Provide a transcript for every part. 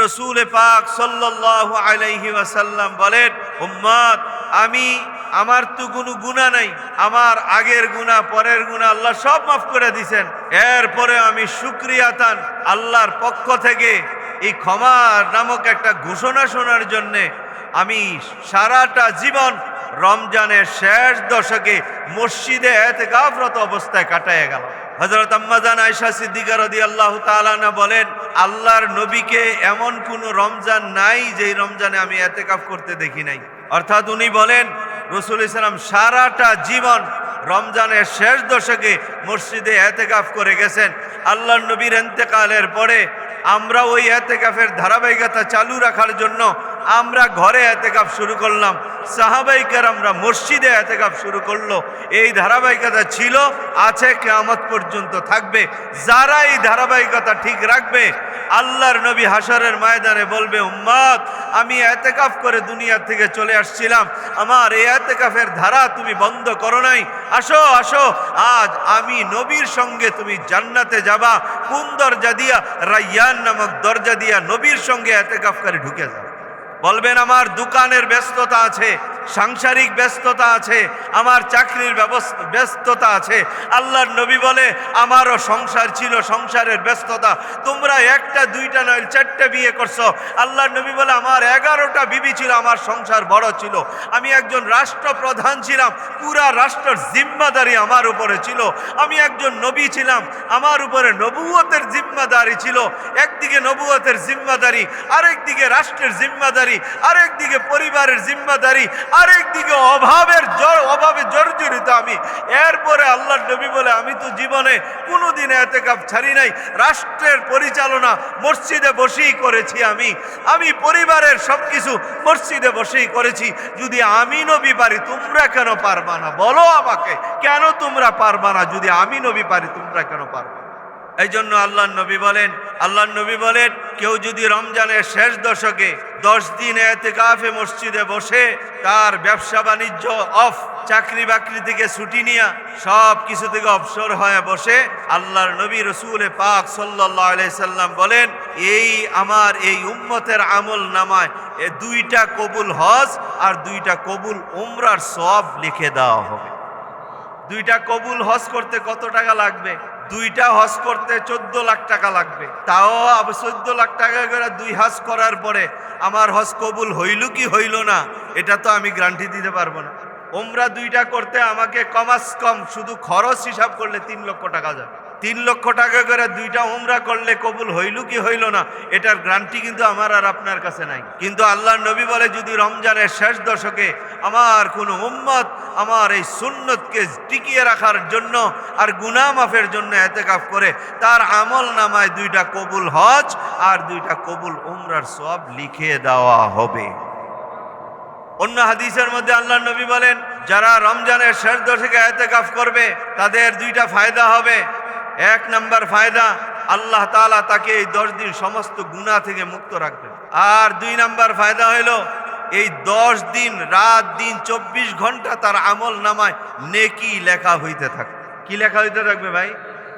রসূল পাক সাল্লাল্লাহু আলাইহি ওয়াসাল্লাম বলেন, উম্মত, আমার তো কোনো গুনাহ নাই, আমার আগের গুনাহ পরের গুনাহ আল্লাহ সব মাফ করে দিয়েছেন। এরপরে আমি শুকরিয়াতান আল্লাহর পক্ষ থেকে এই ক্ষমা নামক একটা ঘোষণা শোনার জন্যে আমি সারাটা জীবন রমজানের শেষ দশকে মসজিদে ইতিকাফরত অবস্থায় কাটায় গেল। হযরত আম্মা জান আয়েশা সিদ্দিকা রাদিয়াল্লাহু তাআলা আনহা বলেন, আল্লাহর নবীকে এমন কোন রমজান নাই যে রমজানে আমি ইতিকাফ করতে দেখি নাই। অর্থাৎ উনি বলেন, রাসূল সাল্লাল্লাহু আলাইহি ওয়াসাল্লাম সারাটা জীবন রমজানের শেষ দশকে মসজিদে ইতিকাফ করে গেছেন। আল্লাহর নবীর ইন্তেকালের পরে আমরা ওই ইতিকাফের ধারাবাহিকতা চালু রাখার জন্য আমরা ঘরে ইতিকাফ শুরু করলাম, সাহাবায়ে কেরামরা মসজিদে ইতিকাফ শুরু করলো। এই ধারাবাহিকতা ছিল, আছে, কিয়ামত পর্যন্ত থাকবে। যারা এই ধারাবাহিকতা ঠিক রাখবে, আল্লাহর নবী হাশরের ময়দানে বলবে, উম্মত, আমি ইতিকাফ করে দুনিয়া থেকে চলে আসছিলাম, আমার এই ইতিকাফের ধারা তুমি বন্ধ করো নাই, আসো আসো, আজ আমি নবীর সঙ্গে তুমি জান্নাতে যাবা। কোন দরজা দিয়া? রায়্যান নামক দরজা দিয়া নবীর সঙ্গে ইতিকাফ করে ঢুকে যাও। বলবেন, আমার দোকানের ব্যস্ততা আছে, সাংসারিক ব্যস্ততা আছে, আমার চাকরির ব্যস্ততা আছে। আল্লাহর নবী বলে, আমারও সংসার ছিল, সংসারের ব্যস্ততা। তোমরা একটা দুইটা নয় 4টা বিয়ে করছো। আল্লাহর নবী বলে, আমার 11টা বিবি ছিল, আমার সংসার বড় ছিল। আমি একজন রাষ্ট্রপ্রধান ছিলাম, পুরা রাষ্ট্রের জিম্মাদারি আমার উপরে ছিল। আমি একজন নবী ছিলাম, আমার উপরে নবুয়তের জিম্মাদারি ছিল। একদিকে নবুয়তের জিম্মাদারি, আরেকদিকে রাষ্ট্রের জিম্মাদারি, আরেকদিকে পরিবারের জিম্মাদারি, আরেকদিকে অভাবে জর্জরিত আমি। এরপরে আল্লাহর নবী বলে, আমি তো জীবনে কোনোদিন ইতিকাফ ছাড়ি নাই, রাষ্ট্রের পরিচালনা মসজিদে বসেই করেছি। আমি পরিবারের সবকিছু মসজিদে বসেই করেছি। যদি আমি নবী পারি, তোমরা কেন পারবা না? বলো আমাকে, কেন তোমরা পারবা না? যদি আমি নবী পারি, তোমরা কেন পারবা? এই জন্য আল্লাহর নবী বলেন, কেউ যদি রমজানের শেষ দশকে 10 দিন ইতিকাফে মসজিদে বসে, তার ব্যবসা বাণিজ্য অফ, চাকরি বাকরি থেকে ছুটি নিয়া সব কিছু থেকে অবসর হয়ে বসে, আল্লাহর নবী রাসূল পাক সাল্লাল্লাহু আলাইহি সাল্লাম বলেন, আমার এই উম্মতের আমল নামায় 2টা কবুল হজ আর 2টা কবুল উমরার সওয়াব লিখে দেওয়া হবে। 2টা কবুল হজ করতে কত টাকা লাগবে? 2টা হজ করতে 14 লাখ টাকা লাগবে। তাও 14 লাখ টাকা করে 2 হজ করার পরে আমার হজ কবুল হইল কি হইল না, এটা তো আমি গ্যারান্টি দিতে পারবো না। উমরা 2টা করতে আমাকে কমাস কম শুধু খরচ হিসাব করলে 3 লক্ষ টাকা যাবে। 3 লক্ষ টাকা করে 2টা উমরা করলে কবুল হইল কি হইল না, এটার গ্যারান্টি কিন্তু আমার আর আপনার কাছে নাই। কিন্তু আল্লাহর নবী বলে, যদি রমজানের শেষ দশকে আমার কোনো উম্মত আমার এই সুন্নতকে টিকিয়ে রাখার জন্য আর গুনাহ মাফের জন্য ইতিকাফ করে, তার আমল নামায় 2টা কবুল হজ আর 2টা কবুল উমরার সওয়াব লিখে দেওয়া হবে। অন্য হাদিসের মধ্যে আল্লাহর নবী বলেন, যারা রমজানের শেষ দশকে ইতিকাফ করবে, তাদের 2টা ফায়দা হবে। 1 নম্বর ফায়দা, আল্লাহ তাআলা তাকে এই 10 দিন সমস্ত গুনাহ থেকে মুক্ত রাখবেন। আর 2 নম্বর ফায়দা হলো, এই 10 দিন রাত দিন 24 ঘন্টা তার আমল নামায় নেকি লেখা হইতে থাকবে। কি লেখা হইতে থাকবে ভাই?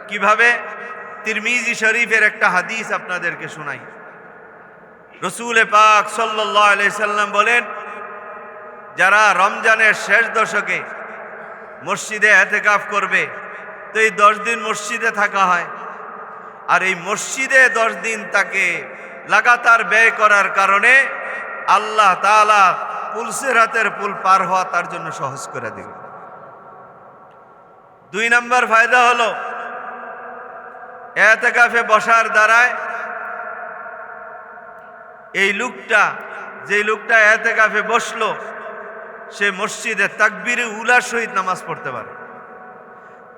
কিভাবে? তিরমিজি শরীফের একটা হাদিস আপনাদেরকে শোনাই। রাসূল পাক সাল্লাল্লাহু আলাইহি সাল্লাম বলেন, যারা রমজানের শেষ দশকে মসজিদে ইতিকাফ করবে, তো এই 10 দিন মসজিদে থাকা হয়, আর এই মসজিদে 10 দিন তাকে লাগাতার ব্যয় করার কারণে আল্লাহ তাআলা পুলসিরাতের পুল পার হওয়া তার জন্য সহজ করে দিবে। 2 নম্বর ফায়দা হলো, ইতিকাফে বসার দ্বারায় এই লোকটা, যে লোকটা ইতিকাফে বসলো, সে মসজিদে তাকবীরে উলা সহিত নামাজ পড়তে পারে।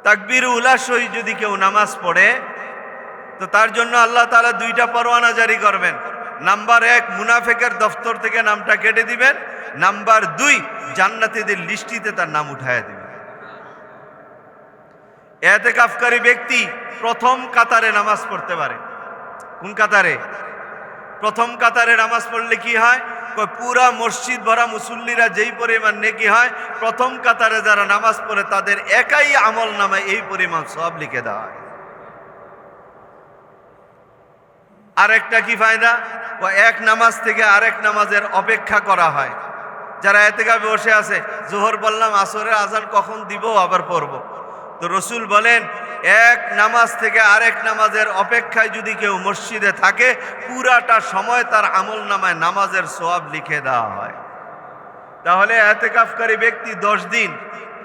তাকবীরে উলা সহিত যদি কেউ নামাজ পড়ে, তো তার জন্য আল্লাহ তাআলা 2টা পরোয়ানা জারি করবেন। নাম্বার 1, মুনাফিকের দফতর থেকে নামটা কেটে দিবেন। নাম্বার 2, জান্নাতীদের লিস্টিতে তার নাম উঠায়া দিবেন। ইতিকাফকারী ব্যক্তি প্রথম কাতারে নামাজ পড়তে পারে। কোন কাতারে? প্রথম কাতারে নামাজ পড়লে কি হয়? পুরা মসজিদ ভরা মুসল্লিরা যেই পরিমাণ নেকি হয়, প্রথম কাতারে যারা নামাজ পড়ে তাদের একাই আমল নামায় এই পরিমাণ সওয়াব লিখে দেওয়া হয়। আরেকটা কি ফায়দা? এক নামাজ থেকে আরেক নামাজের অপেক্ষা করা হয়। যারা এতেকাফে বসে আছে, জোহর বললাম, আসরের আজান কখন দিব আবার পড়ব, তো রসুল বলেন এক নামাজ থেকে আরেক নামাজের অপেক্ষায় যদি কেউ মসজিদে থাকে, পুরাটা সময় তার আমল নামায় নামাজের সওয়াব লিখে দেওয়া হয়। তাহলে এতেকাফকারী ব্যক্তি 10 দিন,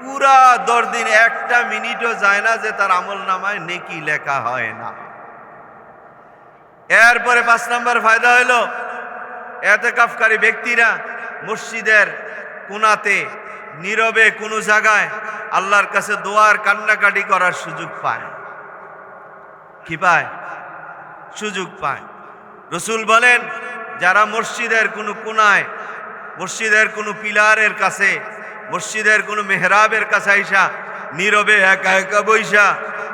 পুরা 10 দিন একটা মিনিটও যায় না যে তার আমল নামায় নেকি লেখা হয় না। এরপরে 5 নম্বর ফায়দা হলো, এতেকাফকারী ব্যক্তিরা মসজিদের কোনাতে নীরবে কোনো জায়গায় আল্লাহর কাছে দোয়ার কান্নাকাটি করার সুযোগ পায়। কি পায়? সুযোগ পায়। রসুল বলেন যারা মসজিদের কোনো কোনায়, মসজিদের কোনো পিলারের কাছে, মসজিদের কোনো মেহরাবের কাছে আইসা নীরবে একা একা বইসা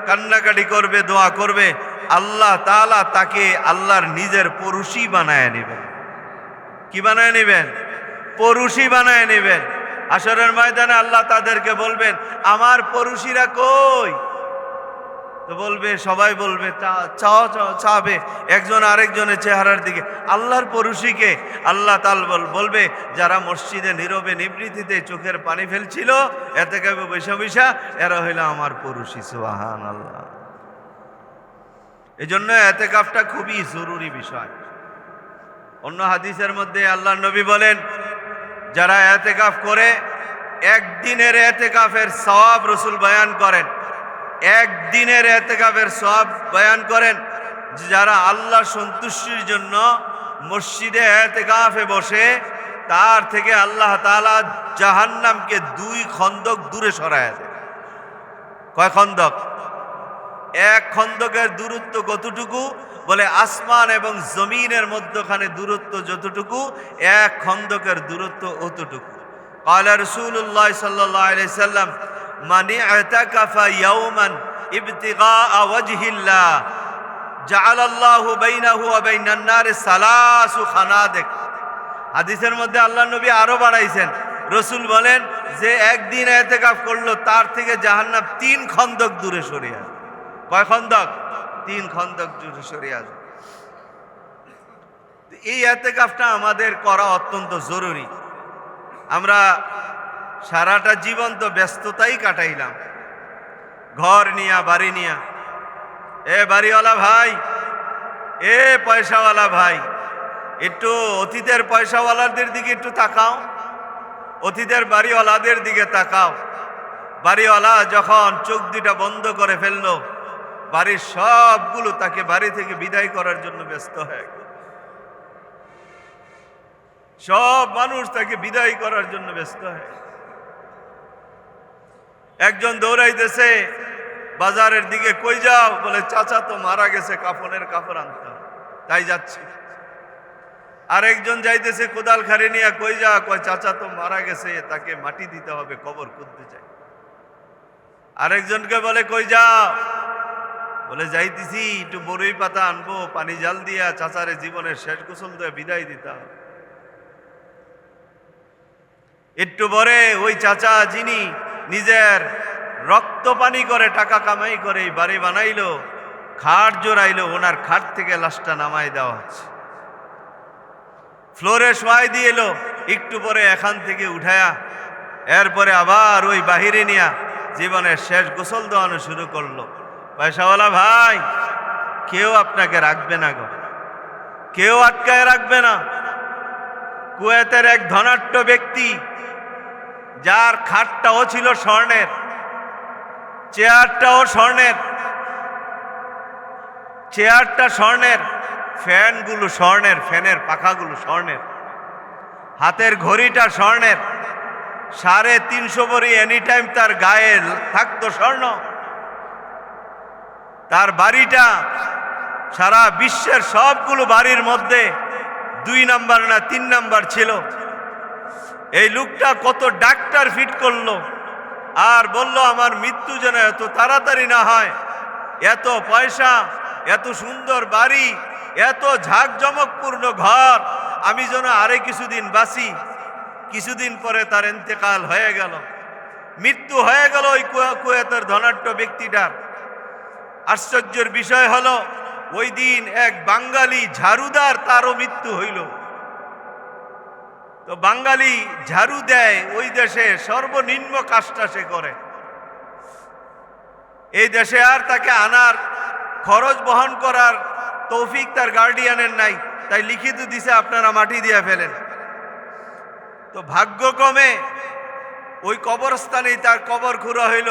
কান্নাকাটি করবে, দোয়া করবে, আল্লাহ তাআলা তাকে আল্লাহর নিজের পড়শি বানায় নেবেন। কি বানায় নেবেন? পড়শি বানায় নেবেন। হাশরের ময়দানে আল্লাহ তাদেরকে বলবেন, আমার পড়শিরা কই? তো বলবে, সবাই বলবে, চাবে একজন আরেকজনের চেহারার দিকে। আল্লাহর পড়শিকে? আল্লাহ তাআলা বলবে, যারা মসজিদে নীরবে নিবৃত্তিতে চোখের পানি ফেলছিল এতেকাফে বৈশা বৈশা, এরা হইল আমার পড়শি। সুবহানাল্লাহ। এই জন্য এতেকাফটা খুবই জরুরি বিষয়। অন্য হাদিসের মধ্যে আল্লাহ নবী বলেন, যারা এতেকাফ করে একদিনের এতেকাফের সওয়াব রসুল বয়ান করেন, একদিনের এতেকাফের সওয়াব বয়ান করেন। যারা আল্লাহ সন্তুষ্টির জন্য মসজিদে এতেকাফে বসে, তার থেকে আল্লাহ তাআলা জাহান্নামকে 2 খন্দক দূরে সরায় দেয়। কয় খন্দক? এক খন্দকের দূরত্ব কতটুকু? বলে আসমান এবং জমিনের মধ্যখানে দূরত্ব যতটুকু, এক খন্দকের দূরত্ব অতটুকু। ক্বালা রাসূলুল্লাহ সাল্লাল্লাহু আলাইহি সাল্লাম, মান ইতাকাফা ইয়াওমান ইবতিগাআ ওয়াজহিল্লাহ জাআলাল্লাহু বাইনাহু ওয়া বাইনান নারি সালাসু খানাদিক। হাদিসের মধ্যে আল্লাহ নবী আরো বাড়াইছেন, রসুল বলেন যে একদিন ইতিকাফ করলো, তার থেকে জাহান্নাম 3 খন্দক দূরে সরে আসে। কয় খন্দক? 3 খন্দক দূরে সরে আসে। এই ইতিকাফটা আমাদের করা অত্যন্ত জরুরি। আমরা সারাটা জীবন তো ব্যস্ততাই কাটাইলাম, ঘর নিয়া, বাড়ি নিয়া। এ বাড়িওয়ালা ভাই, এ পয়সাওয়ালা ভাই, একটু অতীতের পয়সাওয়ালাদের দিকে একটু তাকাও, অতীতের বাড়িওয়ালাদের দিকে তাকাও। বাড়িওয়ালা যখন চোখ দুটা বন্ধ করে ফেললো, বাড়ির সবগুলো তাকে বাড়ি থেকে বিদায় করার জন্য ব্যস্ত হয়ে গেল। সব মানুষ তাকে বিদায় করার জন্য ব্যস্ত হয়ে গেল। একজন দৌড়াইতেছে বাজারের দিকে, কই যাও? বলে চাচা তো মারা গেছে, কাফনের কাপড় আনতে হবে, তাই যাচ্ছি। আরেকজন যাইতেছে কোদাল খাড়ি নিয়ে, কই যা? কয় চাচা তো মারা গেছে, তাকে মাটি দিতে হবে, কবর খুঁড়তে চাই। আরেকজনকে বলে কই যাও? বলে যাইতেছি, একটু বড়ই পাতা আনবো, পানি জাল দিয়া চাচারে জীবনের শেষ গোসল দিয়ে বিদায় দিতে হবে। একটু পরে ওই চাচা, যিনি নিজের রক্ত পানি করে টাকা কামাই করে বাড়ি বানাইলো, খাট জোড়াইলো, ওনার খাট থেকে লাশটা নামাই দেওয়া হচ্ছে, ফ্লোরে শোয়াই দিয়ে এলো। একটু পরে এখান থেকে উঠায়া এরপরে আবার ওই বাহিরে নিয়া জীবনের শেষ গোসল দেওয়ানো শুরু করলো। পয়সাওয়ালা ভাই, কেউ আপনাকে রাখবে না গো, কেউ আটকায় রাখবে না। কুয়েতের এক ধনাঢ্য ব্যক্তি, যার খাটটাও ছিল স্বর্ণের, চেয়ারটাও স্বর্ণের, চেয়ারটা স্বর্ণের, ফ্যানগুলো স্বর্ণের, ফ্যানের পাখাগুলো স্বর্ণের, হাতের ঘড়িটা স্বর্ণের, 350 ভরি এনি টাইম তার গায়ে থাকতো স্বর্ণ। তার বাড়িটা সারা বিশ্বের সবগুলো বাড়ির মধ্যে 2 নাম্বার না 3 নাম্বার ছিল। এই লোকটা কত ডাক্তার ফিট করলো আর বলল, আমার মৃত্যু যেন এত তাড়াতাড়ি না হয়, এত পয়সা, এত সুন্দর বাড়ি, এত ঝাঁকজমকপূর্ণ ঘর, আমি যেন আরে কিছুদিন বাঁচি। কিছুদিন পরে তার ইন্তেকাল হয়ে গেল, মৃত্যু হয়ে গেল ওই কুয়েতের ধনাঢ্য ব্যক্তিটার। আশ্চর্যের বিষয় হলো, ওই দিন এক বাঙালি ঝাড়ুদার তারও মৃত্যু হইল। তো বাঙালি ঝাড়ু দেয়, ওই দেশে সর্বনিম্ন কাজটা সে করে। এই দেশে আর তাকে আনার খরচ বহন করার তৌফিক তার গার্ডিয়ানের নাই, তাই লিখিত দিছে আপনারা মাটি দিয়ে ফেলেন। তো ভাগ্যক্রমে ওই কবরস্থানেই তার কবর খুঁড়া হইল,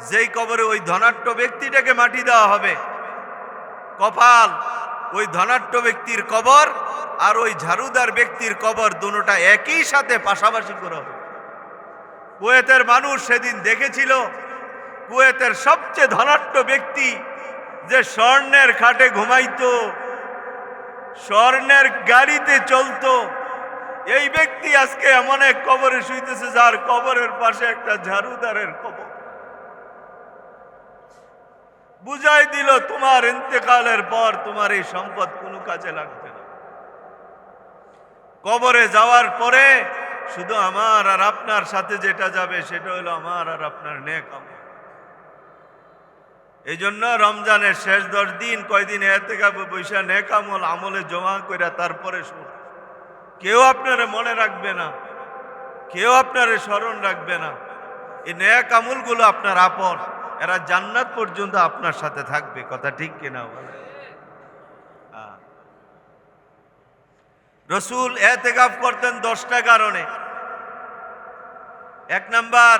যেই কবরে ওই ধনাঢ্য ব্যক্তিটাকে মাটি দেওয়া হবে। কপাল, ওই ধনাঢ্য ব্যক্তির কবর আর ওই ঝাড়ুদার ব্যক্তির কবর দুটোটা একই সাথে পাশাপাশি করা হবে। কুয়েতের মানুষ সেদিন দেখেছিল, কুয়েতের সবচেয়ে ধনাঢ্য ব্যক্তি যে স্বর্ণের খাটে ঘুমাইতো, স্বর্ণের গাড়িতে চলতো, এই ব্যক্তি আজকে এমন এক কবরে শুইতেছে যার কবরের পাশে একটা ঝাড়ুদারের কবর। বুঝাই দিল তোমার ইন্তেকালের পর তোমার এই সম্পদ কোনো কাজে লাগবে না। কবরে যাওয়ার পরে শুধু আমার আর আপনার সাথে যেটা যাবে সেটা হলো আমার আর আপনার নেক আমল। এই জন্য রমজানের শেষ 10 দিন কয়দিন ইতিকাফে বৈশা নেক আমল আমলে জমা কইরা তারপরে শুন। কেউ আপনারে মনে রাখবে না, কেউ আপনারে স্মরণ রাখবে না। এই নেক আমলগুলো আপনার আপন, এরা জান্নাত পর্যন্ত আপনার সাথে থাকবে। কথা ঠিক কিনা বলে? রসুল ইতিকাফ করতেন 10টা কারণে। 1 নাম্বার,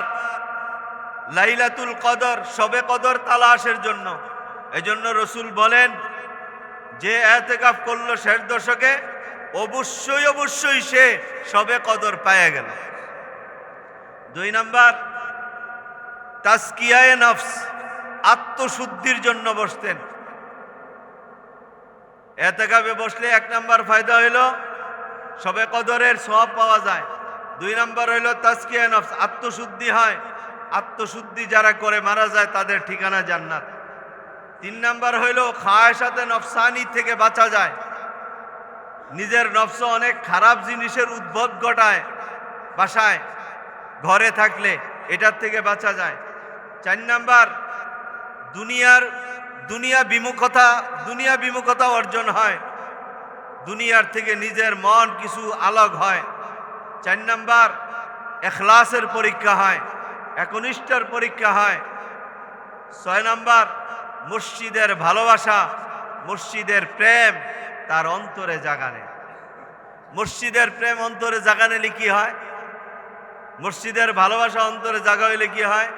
লাইলাতুল কদর, শবে কদর তালাশের জন্য। এজন্য রসুল বলেন যে ইতিকাফ করলো শেষ দশকে অবশ্যই অবশ্যই সে শবে কদর পায়ে গেল। 2 নাম্বার, তাজকিয়ায়ে নফস, আত্মশুদ্ধির জন্য বসতেন। ইতিকাফে বসলে 1 নাম্বার ফায়দা হইল শবে কদরের সওয়াব পাওয়া যায়। 2 নাম্বার হইল তাজকিয়ায়ে নফস, আত্মশুদ্ধি হয়। আত্মশুদ্ধি যারা করে মারা যায় তাদের ঠিকানা জান্নাত। 3 নাম্বার হইল খায়সাতে নফসানি থেকে বাঁচা যায়। নিজের নফস অনেক খারাপ জিনিসের উদ্ভব ঘটায় বাসায় ঘরে থাকলে, এটার থেকে বাঁচা যায়। 4 নাম্বার, দুনিয়া বিমুখতা অর্জন হয়, দুনিয়ার থেকে নিজের মন কিছু আলাগ হয়। 4 নাম্বার, ইখলাসের পরীক্ষা হয়, একনিষ্ঠার পরীক্ষা হয়। 6 নাম্বার, মসজিদের ভালোবাসা, মসজিদের প্রেম তার অন্তরে জাগানে। মসজিদের প্রেম অন্তরে জাগানে কি হয়? মসজিদের ভালোবাসা অন্তরে জাগা হইলে কি হয়?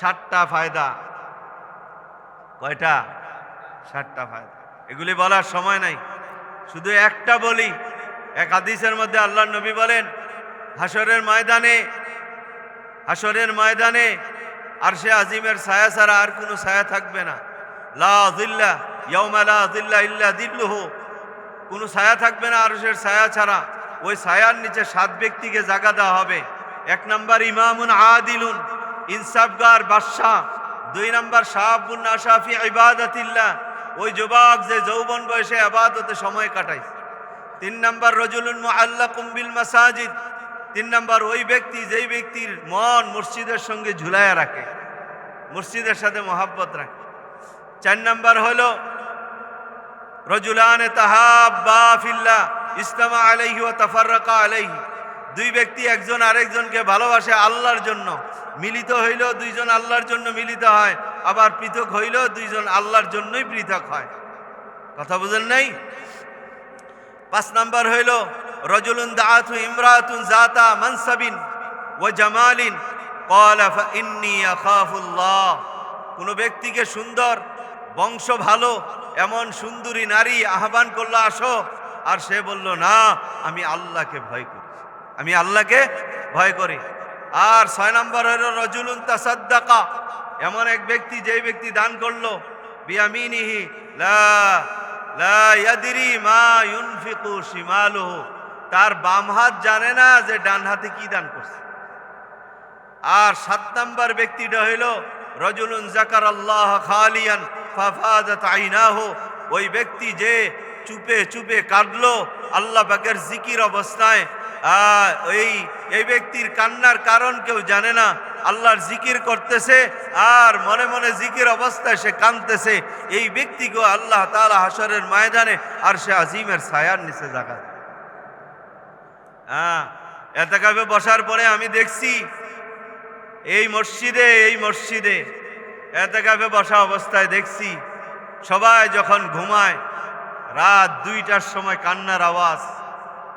7টা ফায়দা। কয়টা? 7টা ফায়দা। এগুলি বলার সময় নাই, শুধু একটা বলি। এক হাদিসের মধ্যে আল্লাহর নবী বলেন, হাসরের ময়দানে আরশে আজিমের ছায়া ছাড়া আর কোনো ছায়া থাকবে না। লা যিল্লা ইয়াউমা লা যিল্লা ইল্লা যিল্লুহু, কোনো ছায়া থাকবে না আরশের ছায়া ছাড়া। ওই ছায়ার নিচে 7 ব্যক্তিকে জায়গা দেওয়া হবে। 1 নাম্বার, ইমামুন আদিলুন, ইনসাফগার বাদশাহ। 2 নাম্বার, শাহাবুন নাশাফি ইবাদাতিল্লাহ, ওই যুবক যে যৌবন বয়সে ইবাদতে সময় কাটায়। 3 নাম্বার, রাজুলুন মুআল্লাকুম বিল মাসাজিদ, 3 নাম্বার ওই ব্যক্তি যেই ব্যক্তির মন মসজিদের সঙ্গে ঝুলায়া রাখে, মসজিদের সাথে মহাব্বত রাখে। 4 নাম্বার হলো রাজুলান তাহাব্বা ফিল্লাহ ইসতামা আলাইহি ওয়া তাফাররাকা আলাইহি, 2 ব্যক্তি একজন আরেকজনকে ভালোবাসে আল্লাহর জন্য, মিলিত হইল 2 জন আল্লাহর জন্য মিলিত হয়, আবার পৃথক হইল 2 জন আল্লাহর জন্যই পৃথক হয়। কথা বুঝেন নাই? 5 নাম্বার হইল রাজুলুন দাআতু ইমরাতুন যাতা মানসাবিন ওয়া জামালিন ক্বালা ফা ইন্নী আখাফুল্লাহ, কোন ব্যক্তিকে সুন্দর বংশ ভালো এমন সুন্দরী নারী আহ্বান করলো আসো, আর সে বলল না, আমি আল্লাহকে ভয় করি, আমি আল্লাহকে ভয় করি। আর 6 নাম্বার হইল রাজুলুন তাসাদ্দাকা, এমন এক ব্যক্তি যেই ব্যক্তি দান করলো বিয়ামিনিহি লা ইয়াদরি মা ইউনফিকু শিমালুহু, তার বাম হাত জানে না যে ডান হাতে কি দান করছে। আর 7 নাম্বার ব্যক্তিটা হইল রাজুলুন যাকারাল্লাহ খালিয়ান ফাফাদাত আইনাহু, ওই ব্যক্তি যে চুপে চুপে কাঁদলো আল্লাহ পাকের জিকির অবস্থায়। এই ব্যক্তির কান্নার কারণ কেউ জানে না, আল্লাহর জিকির করতেছে আর মনে মনে জিকির অবস্থায় সে কাঁদতেছে, এই ব্যক্তিকে আল্লাহ তাআলা হাশরের ময়দানে আরশে আজিমের ছায়ার নিচে জায়গা দেন। এতেকাফে বসার পরে আমি দেখছি এই মসজিদে এতেকাফে বসা অবস্থায় দেখছি সবাই যখন ঘুমায় রাত 2টার সময় কান্নার আওয়াজ,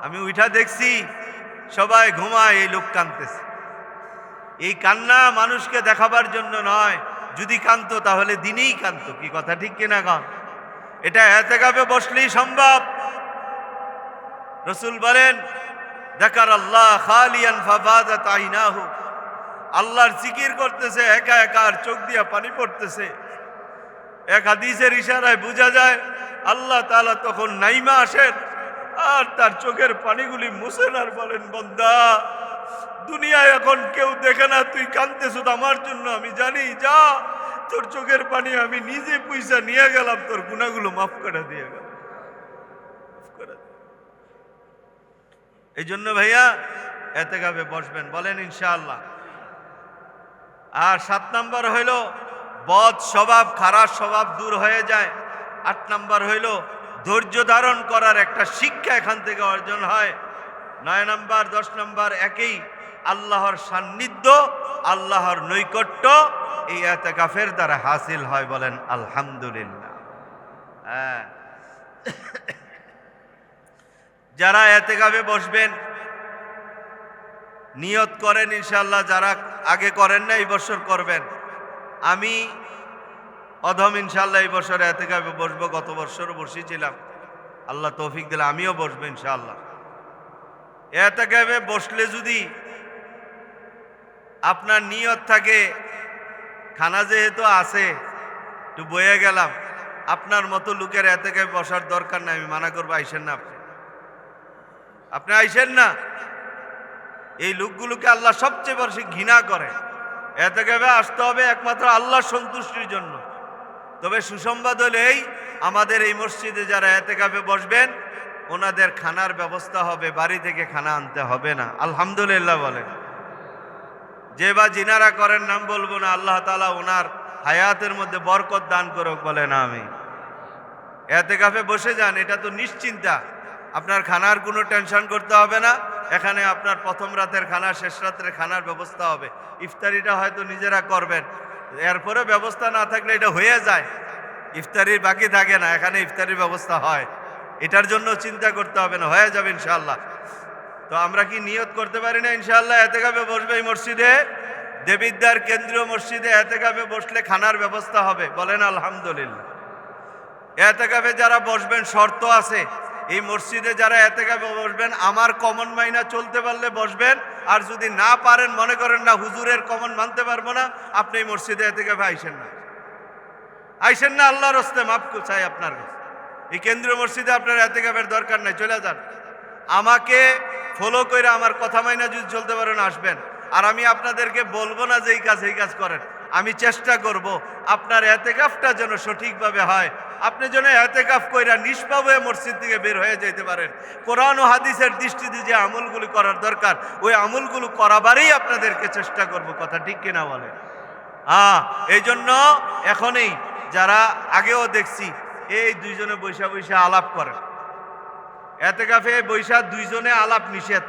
আমি উঠা দেখছি সবাই ঘুমায়, এই লোক কাঁদতেছে। এই কান্না মানুষকে দেখাবার জন্য নয়, যদি কাঁদতো তাহলে দিনেই কাঁদতো। কি কথা ঠিক কিনা গান? এটা এতেকাফে বসলেই সম্ভব। রাসূল বলেন, যাকার আল্লাহ খালিয়ান ফাবাদাত আইনাহু, আল্লাহর জিকির করতেছে একা একা আর চোখ দিয়া পানি পড়তেছে। এক হাদিসের ইশারায় বোঝা যায় আল্লাহ তাআলা তখন নাইমা আসেন আর তার চোখের পানিগুলি মুছেন আর বলেন, বান্দা দুনিয়ায় এখন কেউ দেখে না, তুই কাঁদতেছ আমার জন্য, আমি জানি, যা তোর চোখের পানি আমি নিজে পয়সা নিয়ে গেলাম, তোর গুনাহগুলো মাফ করে দিয়ে গেলাম। এই জন্য ভাইয়া এতেকাফে বসবেন, বলেন ইনশাআল্লাহ। আর 7 নাম্বার হইল বদ স্বভাব, খারাপ স্বভাব দূর হয়ে যায়। 8 নাম্বার হইল ধৈর্য ধারণ করার একটা শিক্ষা এখান থেকে অর্জন হয়। 9 নাম্বার 10 নাম্বার একই, আল্লাহর সান্নিধ্য, আল্লাহর নৈকট্য এই এতেকাফের দ্বারা হাসিল হয়, বলেন আলহামদুলিল্লাহ। যারা এতেকাফে বসবেন নিয়ত করেন ইনশাআল্লাহ, যারা আগে করেন না এই বছর করবেন। আমি অধম ইনশাআল্লাহ এই বছর এতেকাফে বসবো, গত বছরও বসেছিলাম, আল্লাহ তৌফিক দিলে আমিও বসবো ইনশাআল্লাহ। এতেকাফে বসলে যদি আপনার নিয়ত থাকে, খানা যেহেতু আছে একটু বয়ে গেলাম, আপনার মতো লোকের এতেকাফে বসার দরকার নাই, আমি মানা করবো আইসেন না, আপনি আইসেন না। এই লোকগুলোকে আল্লাহ সবচেয়ে বেশি ঘৃণা করে। এতেকাফে আসতে হবে একমাত্র আল্লাহর সন্তুষ্টির জন্য। তবে সুসংবাদ হলো এই, আমাদের এই মসজিদে যারা এতেকাফে বসবেন ওনাদের খানার ব্যবস্থা হবে, বাড়ি থেকে খানা আনতে হবে না, আলহামদুলিল্লাহ বলেন। যে বা জিনারা করেন নাম বলবো না, আল্লাহ তাআলা ওনার হায়াতের মধ্যে বরকত দান করুক, বলেন আমিন। এতেকাফে বসে যান, এটা তো নিশ্চিন্তা, আপনার খানার কোনো টেনশন করতে হবে না। এখানে আপনার প্রথম রাতের খানা, শেষ রাতের খানার ব্যবস্থা হবে। ইফতারিটা হয়তো নিজেরা করবেন, এরপরে ব্যবস্থা না থাকলে এটা হয়ে যায়, ইফতারির বাকি থাকে না, এখানে ইফতারির ব্যবস্থা হয়, এটার জন্য চিন্তা করতে হবে না, হয়ে যাবে ইনশাআল্লাহ। তো আমরা কি নিয়ত করতে পারি না ইনশাআল্লাহ এতেকাফে বসবে? এই মসজিদে, দেবিদ্বার কেন্দ্রীয় মসজিদে এতেকাফে বসলে খানার ব্যবস্থা হবে, বলেন আলহামদুলিল্লাহ। এতেকাফে যারা বসবেন শর্ত আছে, এই মসজিদে যারা এতেকাফে বসবেন আমার কমন মাইনা চলতে পারলে বসবেন, আর যদি না পারেন, মনে করেন না হুজুরের কমন মানতে পারবো না, আপনি এই মসজিদে এতেকাফে আইসেন না, আল্লাহর হস্তে মাফ চাই আপনার কাছে। এই কেন্দ্রীয় মসজিদে আপনার এতেকাফের দরকার নাই, চলে যান। আমাকে ফলো করে আমার কথা মাইনা যদি চলতে পারেন আসবেন, আর আমি আপনাদেরকে বলবো না যে এই কাজ করেন, আমি চেষ্টা করব আপনার এতেকাফটা যেন সঠিকভাবে হয়, আপনি যেন এতেকাফ কইরা নিষ্পাপ হয়ে মসজিদ থেকে বের হয়ে যেতে পারেন। কোরআন ও হাদিসের দৃষ্টিতে যে আমলগুলো করার দরকার ওই আমলগুলো করাবারই আপনাদেরকে চেষ্টা করব, কথা ঠিক কিনা বলে? এই জন্য এখনই যারা আগেও দেখছি এই দুইজনে বৈশা আলাপ করেন, এতেকাফে বৈশা দুইজনে আলাপ নিষেধ,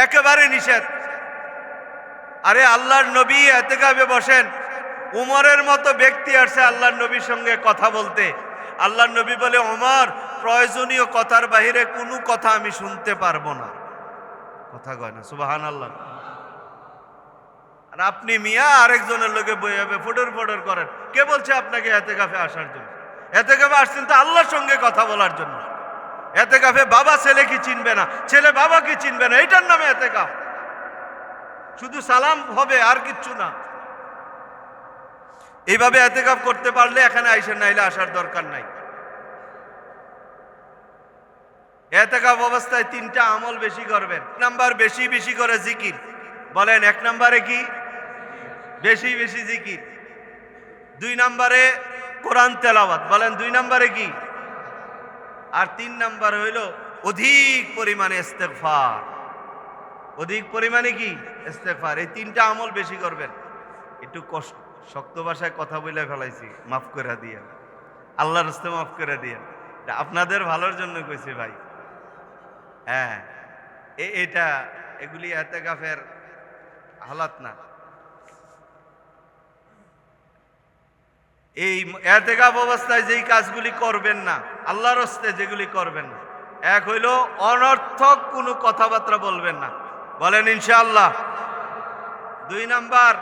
একেবারে নিষেধ। আরে আল্লাহর নবী এতেকাফে বসেন, উমরের মতো ব্যক্তি আসছে আল্লাহর নবীর সঙ্গে কথা বলতে, আল্লাহর নবী বলে, ওমর প্রয়োজনীয় কথার বাহিরে কোনো কথা আমি শুনতে পারবো না, কথা কয় না, সুবহানাল্লাহ। আর আপনি মিয়া আরেকজনের লোকে বইয়াবে ফোটর করেন, কে বলছে আপনাকে এতেকাফে আসার জন্য? এতেকাফে আসছেন তো আল্লাহর সঙ্গে কথা বলার জন্য। এতেকাফে বাবা ছেলে কি চিনবে না, ছেলে বাবাকে চিনবে না, এটার নামে এতেকাফ। শুধু সালাম হবে আর কিচ্ছু না। এইভাবে এতেকাফ করতে পারলে এখানে আইসেন, নাইলে আসার দরকার নাই। এতেকাফ অবস্থায় 3টা আমল বেশি করবেন। নাম্বার বেশি করে জিকির, বলেন 1 নম্বরে কি? বেশি জিকির। 2 নম্বরে কোরআন তেলাওয়াত, বলেন 2 নম্বরে কি? আর 3 নম্বর হইল অধিক পরিমাণে ইস্তেগফার। অধিক পরিমাণে কি ইস্তেগফার, এই তিনটা আমল বেশি করবেন। একটু কষ্ট শক্ত ভাষায় কথা বলে ফেলাইছি, মাফ করে দিয়ে, আল্লাহর রাস্তে মাফ করে দিয়ে, আপনাদের ভালোর জন্য কইছি ভাই। হ্যাঁ, এটা এগুলি ইতিকাফের হালাত না। এই ইতিকাফ অবস্থায় যেই কাজগুলি করবেন না, আল্লাহর রাস্তে যেগুলি করবেন না, এক হইল অনর্থক কোনো কথাবার্তা বলবেন না, বলেন ইনশাআল্লাহ। 2 নাম্বার,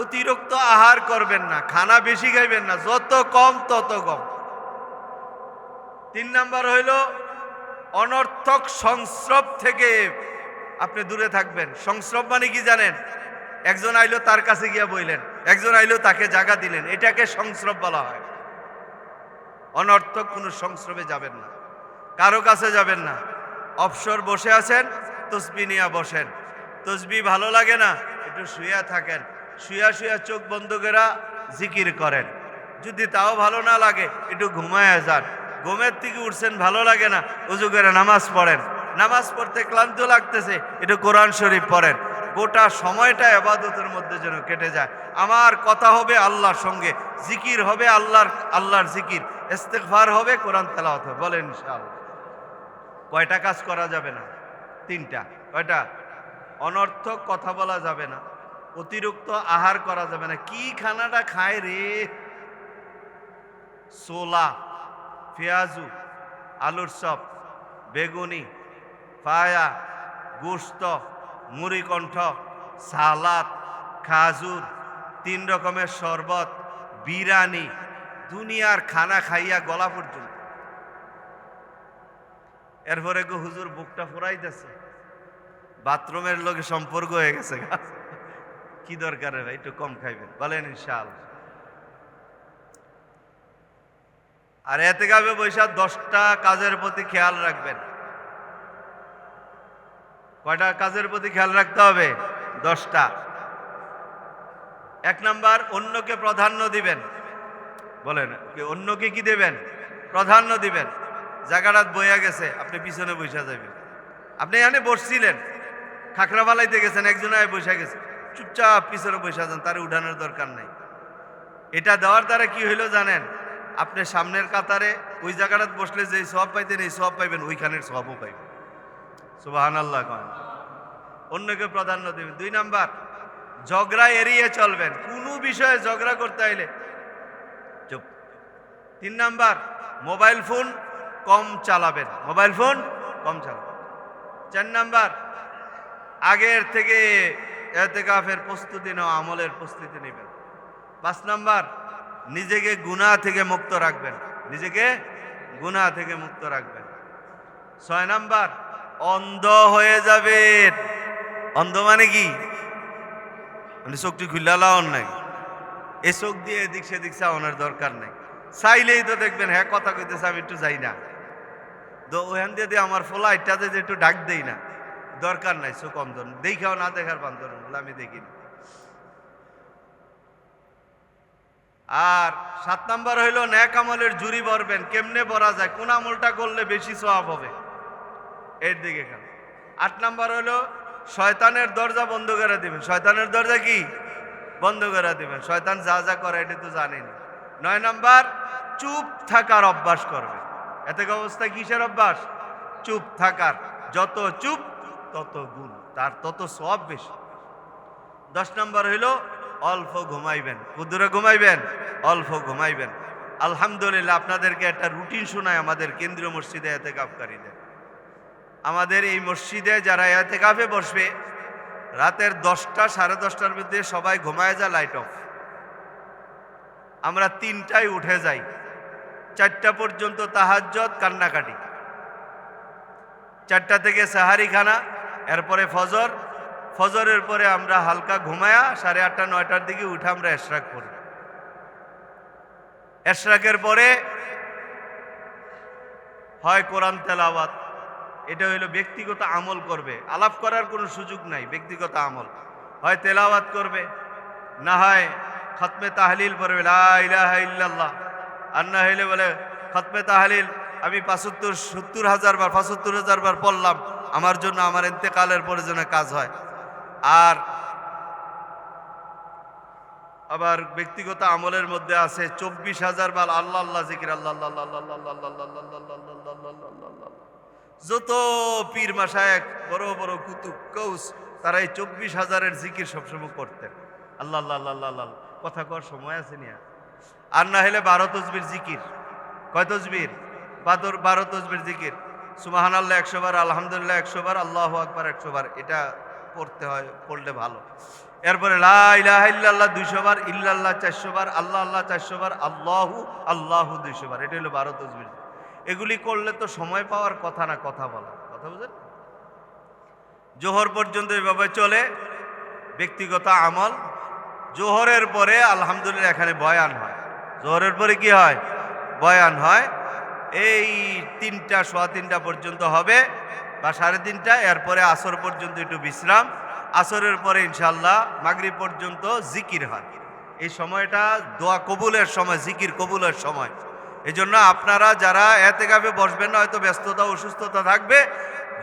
অতিরিক্ত আহার করবেন না, খানা বেশি খাইবেন না, যত কম তত কম। 3 নাম্বার হইল অনর্থক সংস্রব থেকে আপনি দূরে থাকবেন। সংস্রব মানে কি জানেন? একজন আইলো তার কাছে গিয়া বইলেন, একজন আইলো তাকে জায়গা দিলেন, এটাকে সংস্রব বলা হয়। অনর্থক কোনো সংস্রবে যাবেন না, কারো কাছে যাবেন না। অবসর বসে আছেন, তসবিহ নিয়ে বসেন। তসবিহ ভালো লাগে না, একটু শুয়া থাকেন, শুয়া শুয়া চোখ বন্ধ করে জিকির করেন। যদি তাও ভালো না লাগে, একটু ঘুমায় যান। ঘুমের থেকে উঠছেন, ভালো লাগে না, ওযু করে নামাজ পড়েন। নামাজ পড়তে ক্লান্ত লাগতেছে, একটু কোরআন শরীফ পড়েন। গোটা সময়টা ইবাদতের মধ্যে যেন কেটে যায়। আমার কথা হবে আল্লাহর সঙ্গে, জিকির হবে আল্লাহর জিকির, ইস্তেগফার হবে, কোরআন তেলাওয়াত হবে। বলেন ইনশাআল্লাহ। কয়টা কাজ করা যাবে না? 3টা। কয়টা? অনর্থক কথা বলা যাবে না, অতিরিক্ত আহার করা যাবে না। কি খানাটা খায় রে? ছোলা, পেঁয়াজু, আলুর চপ, বেগুনি, পায়া, গোশত, মুড়িকণ্ঠ, সালাদ, খাজুর, 3 রকমের শরবত, বিরিয়ানি, দুনিয়ার খানা খাইয়া গলা পর্যন্ত। এরপরে গো হুজুর বুকটা ফুরাইতেছে, বাথরুমের লোকে সম্পর্ক হয়ে গেছে। কি দরকার ভাই, একটু কম খাইবেন, বলেন ইনশাআল্লাহ। আর ইতিকাফে বৈশা 10টা কাজের প্রতি খেয়াল রাখবেন। কয়টা কাজের প্রতি খেয়াল রাখতে হবে? 10টা। 1 নাম্বার, অন্যকে প্রাধান্য দিবেন। বলেন, অন্যকে কি দেবেন? প্রাধান্য দিবেন। জায়গাটা বইয়া গেছে, আপনি পিছনে বসে যাবেন। আপনি এখানে বসছিলেন, খাকরা বালাইতে গেছেন, একজন আয় বসে গেছে, চুপচাপ পিছনে বসে যান, তার উঠানোর দরকার নাই। এটা দেওয়ার দ্বারা কি হইলো জানেন? আপনি সামনের কাতারে ওই জায়গাটা বসলে যে সওয়াব পাইতেন, এই সওয়াব পাইবেন, ওইখানের সওয়াবও পাইবেন। সুবহানাল্লাহ। অন্যকে প্রাধান্য দেবেন। 2 নাম্বার, ঝগড়া এড়িয়ে চলবেন। কোনো বিষয়ে ঝগড়া করতে আইলে চুপ। 3 নাম্বার, মোবাইল ফোন কম চালাবেন, মোবাইল ফোন কম চালাবেন। 4 নাম্বার, আগের থেকে ইতিকাফের প্রস্তুতি নেওয়া, আমলের প্রস্তুতি নেবেন। 5 নাম্বার, নিজেকে গুনাহ থেকে মুক্ত রাখবেন, নিজেকে গুনাহ থেকে মুক্ত রাখবেন। 6 নাম্বার, অন্ধ হয়ে যাবেন। অন্ধ মানে কি? মানে চোখটি খুলে লাওয়ার নাই, এই চোখ দিয়ে এদিক সেদিক চাওয়ানোর দরকার নাই। চাইলেই তো দেখবেন হ্যাঁ কথা কইতেছে, আমি একটু যাই না, ওখান দিয়ে আমার ফ্লাইটটাতে যে একটু ডাক দেই না, দরকার নাই। চোখ অন্ধ, দেখাও না দেখার বান্ধব বলে আমি দেখি না। আর 7 নাম্বার হইল নেক আমলের জুরি ভরবেন। কেমনে ভরা যায়, কোন আমলটা করলে বেশি সওয়াব হবে, এর দিকে খেয়াল। 8 নাম্বার হইল শয়তানের দরজা বন্ধ করে দিবেন। শয়তানের দরজা কি? বন্ধ করে দিবেন। শয়তান যা যা করে এটা তো জানেন। 9 নাম্বার, চুপ থাকার অভ্যাস করবেন। এতে অবস্থায় কিসের অভ্যাস? চুপ থাকার। যত চুপ তত গুণ, তার তত সওয়াব বেশি। 10 নাম্বার হইল অল্প ঘুমাইবেন। কুদুরে ঘুমাইবেন, অল্প ঘুমাইবেন। আলহামদুলিল্লাহ, আপনাদেরকে একটা রুটিন শোনায় আমাদের কেন্দ্রীয় মসজিদে ইতিকাফকারীদের। আমাদের এই মসজিদে যারা ইতিকাফে বসবে, রাতের 10টা সাড়ে 10টার মধ্যে সবাই ঘুমায় যায়, লাইট অফ। আমরা 3টায় উঠে যাই, 4টা পর্যন্ত তাহাজ্জুদ, কান্নাকাটি। 4টা থেকে সাহারি খানা, এরপরে ফজর। ফজরের পরে আমরা হালকা ঘুমায়া 8:30 9টার দিকে উঠে আমরা ইশরাক করি। ইশরাকের পরে হয় কোরআন তেলাওয়াত, এটা হইলো ব্যক্তিগত আমল করবে, আলাপ করার কোনো সুযোগ নাই, ব্যক্তিগত আমল। হয় তেলাওয়াত করবে, না হয় খতমে তাহলিল পড়বে, লা ইলাহা ইল্লাল্লাহ। আর না হইলে বলে খতমে তাহলিল আমি 75,000 বার 75,000 বার পড়লাম, আমার জন্য আমার ইন্তেকালের পরে যেন কাজ হয়। আর আবার ব্যক্তিগত আমলের মধ্যে আছে 24,000 বার আল্লাহ আল্লাহ জিকির, আল্লাহ আল্লাহ আল্লাহ আল্লাহ আল্লাহ আল্লাহ আল্লাহ আল্লাহ আল্লাহ। যত পীর মাশায়েখ বড় বড় কুতুব কৌস তারা এই 24,000-এর জিকির সবসময় করতেন। আল্লাহ আল্লাহ আল্লাহ আল্লাহ। কথা কর সময় আছে নিয়া? আর না হলে 12 তসবির জিকির। কয় তসবির? 12 তসবির জিকির। সুবহানাল্লাহ 100 বার, আলহামদুলিল্লাহ 100 বার, আল্লাহু আকবার 100 বার। এটা পড়তে হয়, পড়লে ভালো। এরপরে লা ইলাহা ইল্লাল্লাহ 200 বার, ইল্লাল্লাহ 400 বার, আল্লাহ আল্লাহ 400 বার, আল্লাহু আল্লাহু 200 বার। এটা হলো 12 তসবির। এগুলি করলে তো সময় পাওয়ার কথা না, কথা বলা। কথা বুঝেন? জোহর পর্যন্ত এভাবে চলে ব্যক্তিগত আমল। জোহরের পরে আলহামদুলিল্লাহ এখানে বয়ান হয়। জোহরের পরে কি হয়? বয়ান হয়। এই 3টা সোয়া 3টা পর্যন্ত হবে বা 3:30। এরপরে আসর পর্যন্ত একটু বিশ্রাম। আসরের পরে ইনশাআল্লাহ মাগরিব পর্যন্ত জিকির হয়। এই সময়টা দোয়া কবুলের সময়, জিকির কবুলের সময়। এই জন্য আপনারা যারা এতেকাফে বসবেন না, হয়তো ব্যস্ততা অসুস্থতা থাকবে,